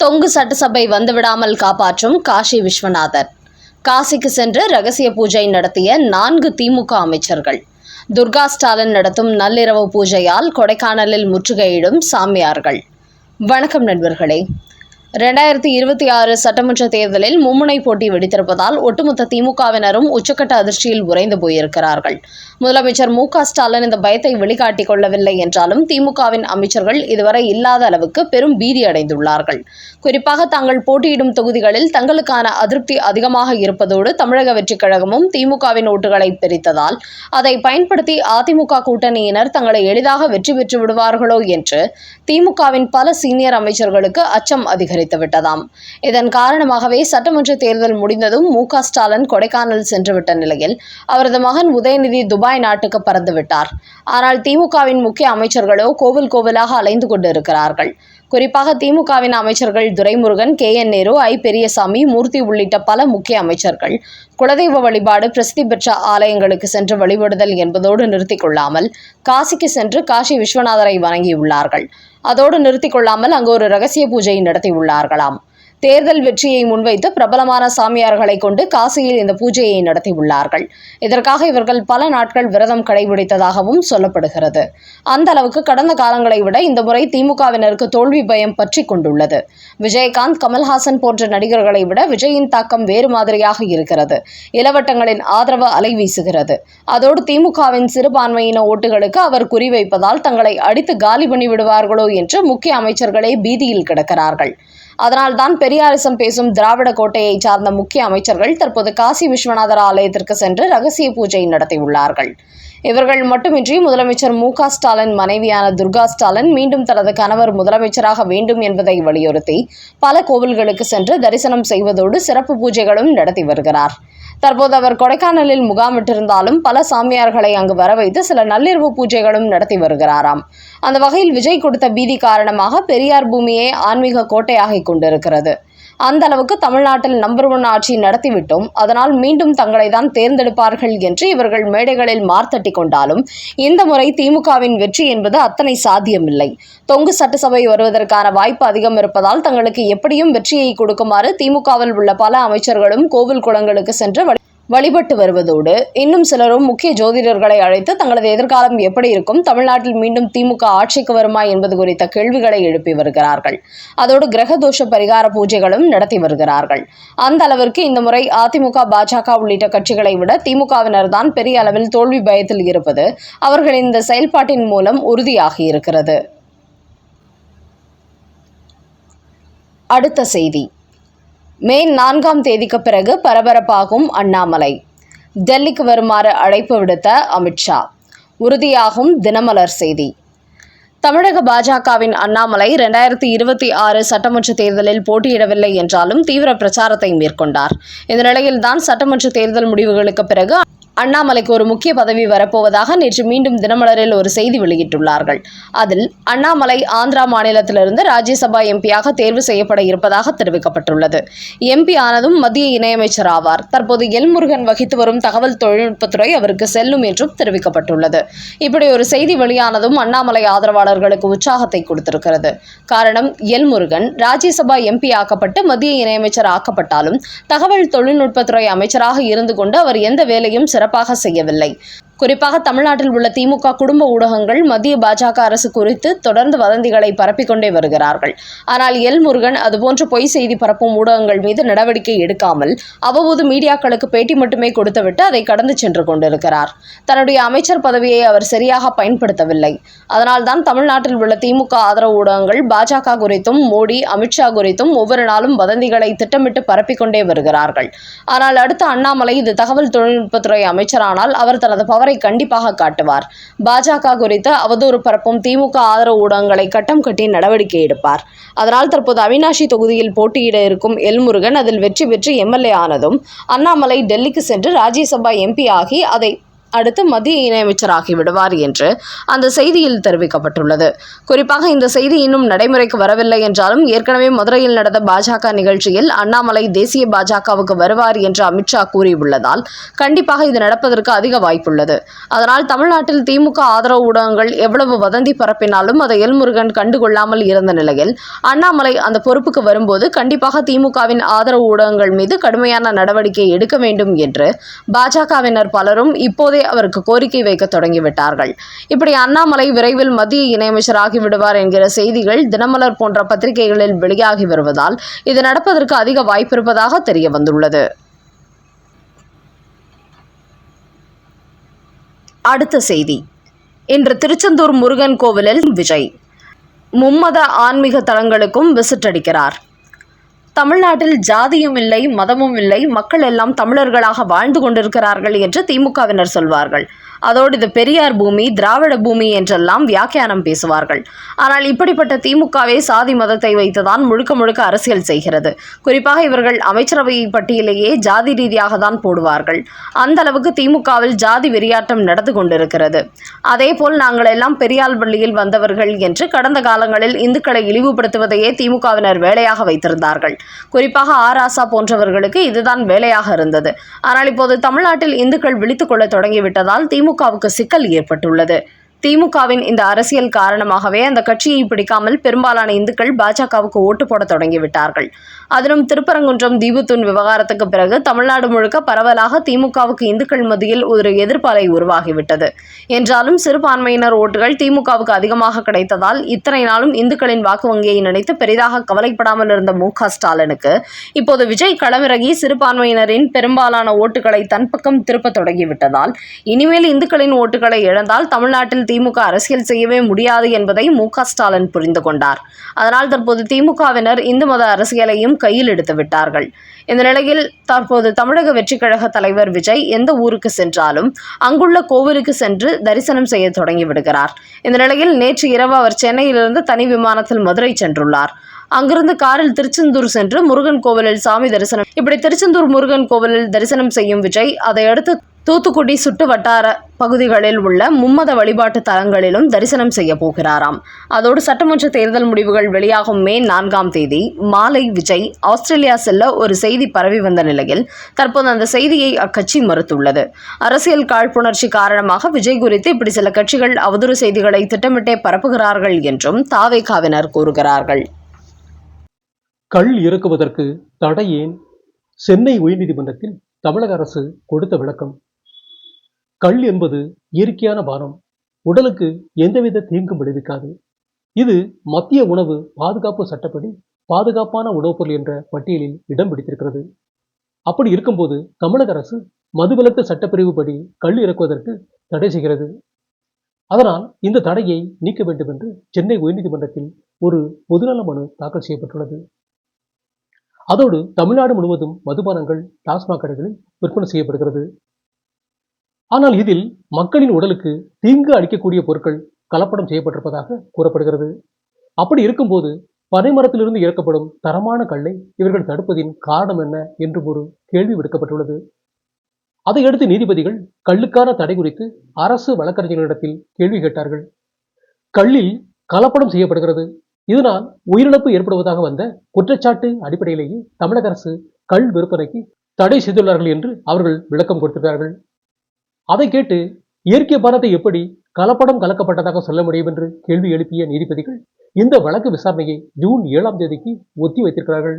தொங்கு சட்டசபை வந்துவிடாமல் காப்பாற்றும் காசி விஸ்வநாதன். காசிக்கு சென்று ரகசிய பூஜை நடத்திய 4 திமுக அமைச்சர்கள். துர்கா ஸ்டாலின் நடத்தும் நள்ளிரவு பூஜையால் கொடைக்கானலில் முற்றுகையிடும் சாமியார்கள். வணக்கம் நண்பர்களே. 2026 சட்டமன்ற தேர்தலில் மும்முனை போட்டி வெடித்திருப்பதால் ஒட்டுமொத்த திமுகவினரும் உச்சக்கட்ட அதிர்ச்சியில் உறைந்து போயிருக்கிறார்கள். முதலமைச்சர் மு.க.ஸ்டாலின் இந்த பயத்தை வெளிக்காட்டிக் கொள்ளவில்லை என்றாலும் திமுகவின் அமைச்சர்கள் இதுவரை இல்லாத அளவுக்கு பெரும் பீதி அடைந்துள்ளார்கள். குறிப்பாக தாங்கள் போட்டியிடும் தொகுதிகளில் தங்களுக்கான அதிருப்தி அதிகமாக இருப்பதோடு தமிழக வெற்றிக் கழகமும் திமுகவின் ஓட்டுகளை பிரித்ததால் அதை பயன்படுத்தி அதிமுக கூட்டணியினர் தங்களை எளிதாக வெற்றி பெற்று விடுவார்களோ என்று திமுகவின் பல சீனியர் அமைச்சர்களுக்கு அச்சம் அதிகரித்துவிட்டதாம். இதன் காரணமாகவே சட்டமன்ற தேர்தல் முடிந்ததும் மு.க.ஸ்டாலின் கொடைக்கானல் சென்றுவிட்ட நிலையில் அவரது மகன் உதயநிதி துபாய் நாட்டுக்கு பறந்துவிட்டார். ஆனால் திமுகவின் முக்கிய அமைச்சர்களோ கோவில் கோவிலாக அலைந்து கொண்டிருக்கிறார்கள். குறிப்பாக திமுகவின் அமைச்சர்கள் துரைமுருகன், கே.என். நேரு, ஐ. பெரியசாமி, மூர்த்தி உள்ளிட்ட பல முக்கிய அமைச்சர்கள் குலதெய்வ வழிபாடு, பிரசித்தி பெற்ற ஆலயங்களுக்கு சென்று வழிபடுதல் என்பதோடு நிறுத்திக் கொள்ளாமல் காசிக்கு சென்று காசி விஸ்வநாதரை வணங்கியுள்ளார்கள். அதோடு நிறுத்திக் கொள்ளாமல் அங்கு ஒரு ரகசிய பூஜை நடத்தியுள்ளார்களாம். தேர்தல் வெற்றியை முன்வைத்து பிரபலமான சாமியார்களை கொண்டு காசியில் இந்த பூஜையை நடத்தியுள்ளார்கள். இதற்காக இவர்கள் பல நாட்கள் விரதம் கடைபிடித்ததாகவும் சொல்லப்படுகிறது. அந்த அளவுக்கு கடந்த காலங்களை விட இந்த முறை திமுகவினருக்கு தோல்வி பயம் பற்றி கொண்டுள்ளது. விஜயகாந்த், கமல்ஹாசன் போன்ற நடிகர்களை விட விஜயின் தாக்கம் வேறு மாதிரியாக இருக்கிறது. இளவட்டங்களின் ஆதரவு அலை வீசுகிறது. அதோடு திமுகவின் சிறுபான்மையின ஓட்டுகளுக்கு அவர் குறிவைப்பதால் தங்களை அடித்து காலி பண்ணி விடுவார்களோ என்று முக்கிய அமைச்சர்களே பீதியில் கிடக்கிறார்கள். அதனால்தான் பெரியாரிசம் பேசும் திராவிட கோட்டையை சார்ந்த முக்கிய அமைச்சர்கள் தற்போது காசி விஸ்வநாதர் ஆலயத்திற்கு சென்று ரகசிய பூஜை நடத்தியுள்ளார்கள். இவர்கள் மட்டுமின்றி முதலமைச்சர் மு.க.ஸ்டாலின் மனைவியான துர்கா ஸ்டாலின் மீண்டும் தனது கணவர் முதலமைச்சராக வேண்டும் என்பதை வலியுறுத்தி பல கோவில்களுக்கு சென்று தரிசனம் செய்வதோடு சிறப்பு பூஜைகளும் நடத்தி வருகிறார். தற்போது அவர் கொடைக்கானலில் முகாமிட்டிருந்தாலும் பல சாமியார்களை அங்கு வரவைத்து சில நள்ளிரவு பூஜைகளும் நடத்தி வருகிறாராம். அந்த வகையில் விஜய் கொடுத்த பீதி காரணமாக பெரியார் பூமியே ஆன்மீக கோட்டையாகிக் கொண்டிருக்கிறது. அந்த அளவுக்கு தமிழ்நாட்டில் நம்பர் 1 ஆட்சி நடத்திவிட்டோம், அதனால் மீண்டும் தங்களை தான் தேர்ந்தெடுப்பார்கள் என்று இவர்கள் மேடைகளில் மார்த்தட்டி கொண்டாலும் இந்த முறை திமுகவின் வெற்றி என்பது அத்தனை சாத்தியமில்லை. தொங்கு சட்டசபை வருவதற்கான வாய்ப்பு அதிகம் இருப்பதால் தங்களுக்கு எப்படியும் வெற்றியை கொடுக்குமாறு திமுகவில் உள்ள பல அமைச்சர்களும் கோவில் குளங்களுக்கு சென்று வழிபட்டு வருவதோடு இன்னும் சிலரும் முக்கிய ஜோதிடர்களை அழைத்து தங்களது எதிர்காலம் எப்படி இருக்கும், தமிழ்நாட்டில் மீண்டும் திமுக ஆட்சிக்கு வருமா என்பது குறித்த கேள்விகளை எழுப்பி வருகிறார்கள். அதோடு கிரகதோஷ பரிகார பூஜைகளும் நடத்தி வருகிறார்கள். அந்த அளவிற்கு இந்த முறை அதிமுக, பாஜக உள்ளிட்ட கட்சிகளை விட திமுகவினர் தான் பெரிய அளவில் தோல்வி பயத்தில் இருப்பது அவர்களின் இந்த செயல்பாட்டின் மூலம் உறுதியாகி இருக்கிறது. அடுத்த செய்தி. மே 4ஆம் தேதிக்கு பிறகு பரபரப்பாகும் அண்ணாமலை. டெல்லிக்கு வருமாறு அழைப்பு விடுத்த அமித்ஷா. உறுதியாகும் தினமலர் செய்தி. தமிழக பாஜகவின் அண்ணாமலை 2026 சட்டமன்ற தேர்தலில் போட்டியிடவில்லை என்றாலும் தீவிர பிரச்சாரத்தை மேற்கொண்டார். இந்த நிலையில்தான் சட்டமன்ற தேர்தல் முடிவுகளுக்கு பிறகு அண்ணாமலைக்கு ஒரு முக்கிய பதவி வரப்போவதாக நேற்று மீண்டும் தினமலரில் ஒரு செய்தி வெளியிட்டுள்ளார்கள். அதில் அண்ணாமலை ஆந்திரா மாநிலத்திலிருந்து ராஜ்யசபா எம்பியாக தேர்வு செய்யப்பட இருப்பதாக தெரிவிக்கப்பட்டுள்ளது. எம்பி ஆனதும் மத்திய இணையமைச்சர் ஆவார். தற்போது எல்முருகன் வகித்து வரும் தகவல் தொழில்நுட்பத்துறை அவருக்கு செல்லும் என்றும் தெரிவிக்கப்பட்டுள்ளது. இப்படி ஒரு செய்தி வெளியானதும் அண்ணாமலை ஆதரவாளர்களுக்கு உற்சாகத்தை கொடுத்திருக்கிறது. காரணம், எல்முருகன் ராஜ்யசபா எம்பி ஆக்கப்பட்டு மத்திய இணையமைச்சர் ஆக்கப்பட்டாலும் தகவல் தொழில்நுட்பத்துறை அமைச்சராக இருந்து கொண்டு அவர் எந்த வேலையும் சிறப்பாக செய்யவில்லை. குறிப்பாக தமிழ்நாட்டில் உள்ள திமுக குடும்ப ஊடகங்கள் மத்திய பாஜக அரசு குறித்து தொடர்ந்து வதந்திகளை பரப்பிக்கொண்டே வருகிறார்கள். ஆனால் எல்முருகன் அதுபோன்ற பொய் செய்தி பரப்பும் ஊடகங்கள் மீது நடவடிக்கை எடுக்காமல் அவ்வப்போது மீடியாக்களுக்கு பேட்டி மட்டுமே கொடுத்துவிட்டு அதை கடந்து சென்று கொண்டிருக்கிறார். தன்னுடைய அமைச்சர் பதவியை அவர் சரியாக பயன்படுத்தவில்லை. அதனால்தான் தமிழ்நாட்டில் உள்ள திமுக ஆதரவு ஊடகங்கள் பாஜக குறித்தும் மோடி, அமித்ஷா குறித்தும் ஒவ்வொரு நாளும் வதந்திகளை திட்டமிட்டு பரப்பிக்கொண்டே வருகிறார்கள். ஆனால் அடுத்த அண்ணாமலை இது தகவல் தொழில்நுட்பத்துறை அமைச்சரானால் அவர் தனது பவரை கண்டிப்பாக காட்டுவார். பாஜக குறித்து அவதூறு பரப்பும் திமுக ஆதரவு ஊடகங்களை கட்டம் கட்டி நடவடிக்கை எடுப்பார். அதனால் தற்போது அவினாஷி தொகுதியில் போட்டியிட இருக்கும் எல்முருகன் அதில் வெற்றி பெற்று எம்எல்ஏ ஆனதும் அண்ணாமலை டெல்லிக்கு சென்று ராஜ்யசபா எம்பி ஆகி அதை அடுத்து மத்திய இணையமைச்சராகி விடுவார் என்று அந்த செய்தியில் தெரிவிக்கப்பட்டுள்ளது. குறிப்பாக இந்த செய்தி இன்னும் நடைமுறைக்கு வரவில்லை என்றாலும் ஏற்கனவே மதுரையில் நடந்த பாஜக நிகழ்ச்சியில் அண்ணாமலை தேசிய பாஜகவுக்கு வருவார் என்று அமித்ஷா கூறியுள்ளதால் கண்டிப்பாக இது நடப்பதற்கு அதிக வாய்ப்புள்ளது. அதனால் தமிழ்நாட்டில் திமுக ஆதரவு ஊடகங்கள் எவ்வளவு வதந்தி பரப்பினாலும் அதை எல்முருகன் கண்டுகொள்ளாமல் இருந்த நிலையில் அண்ணாமலை அந்த பொறுப்புக்கு வரும்போது கண்டிப்பாக திமுகவின் ஆதரவு ஊடகங்கள் மீது கடுமையான நடவடிக்கை எடுக்க வேண்டும் என்று பாஜகவினர் பலரும் இப்போதே அவருக்கு கோரிக்கை வைக்க தொடங்கிவிட்டார்கள். இப்படி அண்ணாமலை விரைவில் மத்திய இணையமைச்சராகி விடுவார் என்கிற செய்திகள் தினமலர் போன்ற பத்திரிகைகளில் வெளியாகி வருவதால் இது நடப்பதற்கு அதிக வாய்ப்பிருப்பதாக தெரிய வந்துள்ளது. அடுத்த செய்தி. இன்று திருச்செந்தூர் முருகன் கோவிலில் விஜய் மும்மத ஆன்மீக தலங்களுக்கும் விசிட் அடிக்கிறார். தமிழ்நாட்டில் ஜாதியும் இல்லை, மதமும் இல்லை, மக்கள் எல்லாம் தமிழர்களாக வாழ்ந்து கொண்டிருக்கிறார்கள் என்று திமுகவினர் சொல்வார்கள். அதோடு இது பெரியார் பூமி, திராவிட பூமி என்றெல்லாம் வியாக்கியானம் பேசுவார்கள். ஆனால் இப்படிப்பட்ட திமுகவே சாதி மதத்தை வைத்துதான் முழுக்க முழுக்க அரசியல் செய்கிறது. குறிப்பாக இவர்கள் அமைச்சரவை பட்டியலையே ஜாதி ரீதியாக தான் போடுவார்கள். அந்த அளவுக்கு திமுகவில் ஜாதி வெறியாட்டம் நடந்து கொண்டிருக்கிறது. அதேபோல் நாங்கள் எல்லாம் பெரியார் பள்ளியில் வந்தவர்கள் என்று கடந்த காலங்களில் இந்துக்களை இழிவுபடுத்துவதையே திமுகவினர் வேலையாக வைத்திருந்தார்கள். குறிப்பாக ஆராசா போன்றவர்களுக்கு இதுதான் வேலையாக இருந்தது. ஆனால் இப்போது தமிழ்நாட்டில் இந்துக்கள் விழித்துக் கொள்ள தொடங்கிவிட்டதால் திமுகவுக்கு சிக்கல் ஏற்பட்டுள்ளது. திமுகவின் இந்த அரசியல் காரணமாகவே அந்த கட்சியை பிடிக்காமல் பெரும்பாலான இந்துக்கள் பாஜகவுக்கு ஓட்டு போட தொடங்கிவிட்டார்கள். அதிலும் திருப்பரங்குன்றம் தீபத்தூண் விவகாரத்துக்கு பிறகு தமிழ்நாடு முழுக்க பரவலாக திமுகவுக்கு இந்துக்கள் மத்தியில் ஒரு எதிர்ப்பலை உருவாகிவிட்டது. என்றாலும் சிறுபான்மையினர் ஓட்டுகள் திமுகவுக்கு அதிகமாக கிடைத்ததால் இத்தனை நாளும் இந்துக்களின் வாக்கு வங்கியை நினைத்து பெரிதாக கவலைப்படாமல் இருந்த மு.க.ஸ்டாலினுக்கு இப்போது விஜய் களமிறங்கி சிறுபான்மையினரின் பெரும்பாலான ஓட்டுகளை தன் பக்கம் திருப்ப தொடங்கிவிட்டதால் இனிமேல் இந்துக்களின் ஓட்டுகளை இழந்தால் தமிழ்நாட்டில் திமுக அரசியல் செய்யவே முடியாது என்பதை மு.க.ஸ்டாலின் புரிந்து கொண்டார். அதனால் தற்போது திமுகவினர் இந்து மத அரசியலையும் கையில் எடுத்து விட்டார்கள். இந்த நிலையில் தற்போது தமிழக வெற்றிக் கழக தலைவர் விஜய் எந்த ஊருக்கு சென்றாலும் அங்குள்ள கோவிலுக்கு சென்று தரிசனம் செய்ய தொடங்கிவிடுகிறார். இந்த நிலையில் நேற்று இரவு அவர் சென்னையிலிருந்து தனி விமானத்தில் மதுரை சென்றுள்ளார். அங்கிருந்து காரில் திருச்செந்தூர் சென்று முருகன் கோவிலில் சாமி தரிசனம். இப்படி திருச்செந்தூர் முருகன் கோவிலில் தரிசனம் செய்யும் விஜய் அதையடுத்து தூத்துக்குடி சுற்று வட்டார பகுதிகளில் உள்ள மும்மத வழிபாட்டு தலங்களிலும் தரிசனம் செய்ய போகிறாராம். அதோடு சட்டமன்ற தேர்தல் முடிவுகள் வெளியாகும் மே 4ஆம் தேதி மாலை விஜய் ஆஸ்திரேலியா செல்ல ஒரு செய்தி பரவி வந்த நிலையில் தற்போது அந்த செய்தியை அக்கட்சி மறுத்துள்ளது. அரசியல் காழ்ப்புணர்ச்சி காரணமாக விஜய் குறித்து இப்படி சில கட்சிகள் அவதூறு செய்திகளை திட்டமிட்டே பரப்புகிறார்கள் என்றும் தாவேகாவினர் கூறுகிறார்கள். கள் இறக்குவதற்கு தடை ஏன்? சென்னை உயர்நீதிமன்றத்தில் தமிழக அரசு கொடுத்த விளக்கம். கள் என்பது இயற்கையான பானம், உடலுக்கு எந்தவித தீங்கும் விளைவிக்காது. இது மத்திய உணவு பாதுகாப்பு சட்டப்படி பாதுகாப்பான உணவுப் பொருள் என்ற பட்டியலில் இடம் பிடித்திருக்கிறது. அப்படி இருக்கும்போது தமிழக அரசு மதுவிலக்கு சட்டப்பிரிவு படி கள் இறக்குவதற்கு தடை செய்கிறது. அதனால் இந்த தடையை நீக்க வேண்டும் என்று சென்னை உயர்நீதிமன்றத்தில் ஒரு பொதுநல மனு தாக்கல் செய்யப்பட்டுள்ளது. அதோடு தமிழ்நாடு முழுவதும் மதுபானங்கள் டாஸ்மாக் கடைகளில் விற்பனை செய்யப்படுகிறது. ஆனால் இதில் மக்களின் உடலுக்கு தீங்கு அளிக்கக்கூடிய பொருட்கள் கலப்படம் செய்யப்பட்டிருப்பதாக கூறப்படுகிறது. அப்படி இருக்கும்போது பனைமரத்திலிருந்து இறக்கப்படும் தரமான கல்லை இவர்கள் தடுப்பதின் காரணம் என்ன என்று ஒரு கேள்வி விடுக்கப்பட்டுள்ளது. அதையடுத்து நீதிபதிகள் கள்ளுக்கான தடை குறித்து அரசு வழக்கறிஞர்களிடத்தில் கேள்வி கேட்டார்கள். கள்ளில் கலப்படம் செய்யப்படுகிறது, இதனால் உயிரிழப்பு ஏற்படுவதாக வந்த குற்றச்சாட்டு அடிப்படையிலேயே தமிழக அரசு கள் விற்பனைக்கு தடை செய்துள்ளார்கள் என்று அவர்கள் விளக்கம் கொடுத்திருக்கிறார்கள். அதை கேட்டு இயற்கை பானத்தை எப்படி கலப்படம் கலக்கப்பட்டதாக சொல்ல முடியும் என்று கேள்வி எழுப்பிய நீதிபதிகள் இந்த வழக்கு விசாரணையை ஜூன் 7ஆம் தேதிக்கு ஒத்தி வைத்திருக்கிறார்கள்.